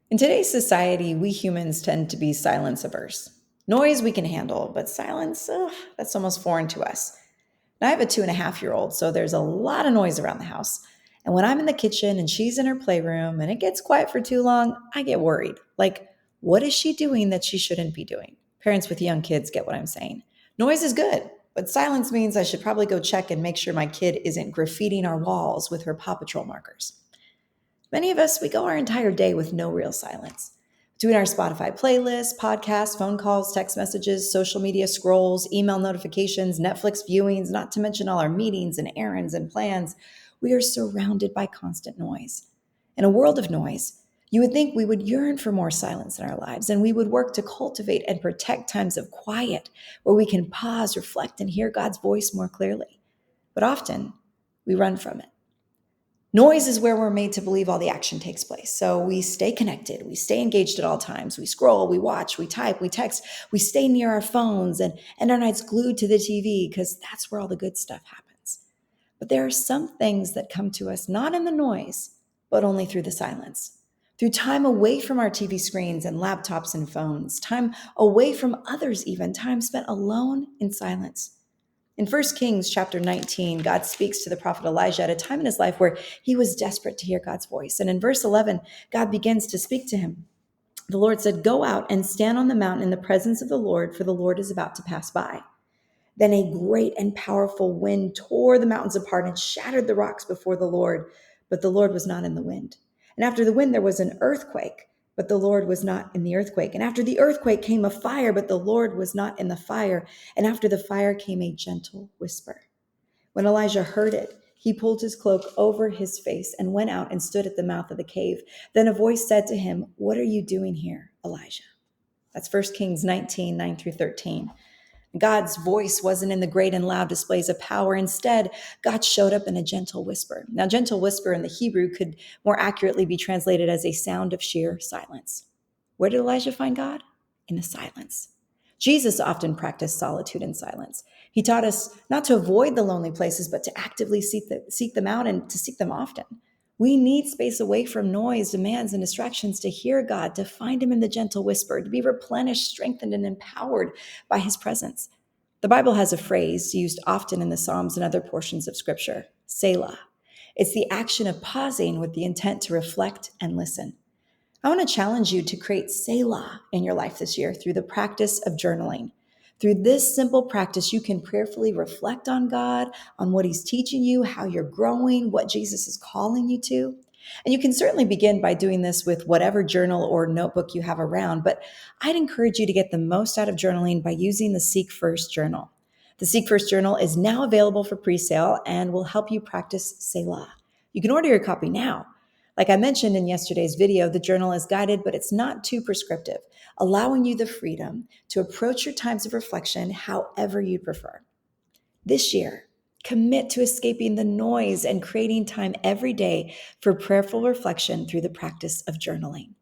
In today's society, we humans tend to be silence averse. Noise we can handle, but silence, that's almost foreign to us. Now, I have a 2.5-year-old, so there's a lot of noise around the house. And when I'm in the kitchen and she's in her playroom and it gets quiet for too long, I get worried. Like, what is she doing that she shouldn't be doing? Parents with young kids get what I'm saying. Noise is good, but silence means I should probably go check and make sure my kid isn't graffitiing our walls with her Paw Patrol markers. Many of us, we go our entire day with no real silence. Between our Spotify playlists, podcasts, phone calls, text messages, social media scrolls, email notifications, Netflix viewings, not to mention all our meetings and errands and plans, we are surrounded by constant noise. In a world of noise, you would think we would yearn for more silence in our lives, and we would work to cultivate and protect times of quiet where we can pause, reflect, and hear God's voice more clearly. But often, we run from it. Noise is where we're made to believe all the action takes place. So we stay connected, we stay engaged at all times, we scroll, we watch, we type, we text, we stay near our phones and end our nights glued to the TV because that's where all the good stuff happens. But there are some things that come to us not in the noise, but only through the silence. Through time away from our TV screens and laptops and phones, time away from others even, time spent alone in silence. In 1 Kings chapter 19, God speaks to the prophet Elijah at a time in his life where he was desperate to hear God's voice. And in verse 11, God begins to speak to him. The Lord said, "Go out and stand on the mountain in the presence of the Lord, for the Lord is about to pass by." Then a great and powerful wind tore the mountains apart and shattered the rocks before the Lord, but the Lord was not in the wind. And after the wind, there was an earthquake, but the Lord was not in the earthquake. And after the earthquake came a fire, but the Lord was not in the fire. And after the fire came a gentle whisper. When Elijah heard it, he pulled his cloak over his face and went out and stood at the mouth of the cave. Then a voice said to him, "What are you doing here, Elijah?" That's 1 Kings 19, 9 through 13. God's voice wasn't in the great and loud displays of power. Instead, God showed up in a gentle whisper. Now, gentle whisper in the Hebrew could more accurately be translated as a sound of sheer silence. Where did Elijah find God? In the silence. Jesus often practiced solitude and silence. He taught us not to avoid the lonely places, but to actively seek them out and to seek them often. We need space away from noise, demands, and distractions to hear God, to find him in the gentle whisper, to be replenished, strengthened, and empowered by his presence. The Bible has a phrase used often in the Psalms and other portions of Scripture, selah. It's the action of pausing with the intent to reflect and listen. I want to challenge you to create selah in your life this year through the practice of journaling. Through this simple practice, you can prayerfully reflect on God, on what he's teaching you, how you're growing, what Jesus is calling you to. And you can certainly begin by doing this with whatever journal or notebook you have around, but I'd encourage you to get the most out of journaling by using the Seek First journal. The Seek First journal is now available for pre-sale and will help you practice selah. You can order your copy now. Like I mentioned in yesterday's video, the journal is guided, but it's not too prescriptive, allowing you the freedom to approach your times of reflection however you prefer. This year, commit to escaping the noise and creating time every day for prayerful reflection through the practice of journaling.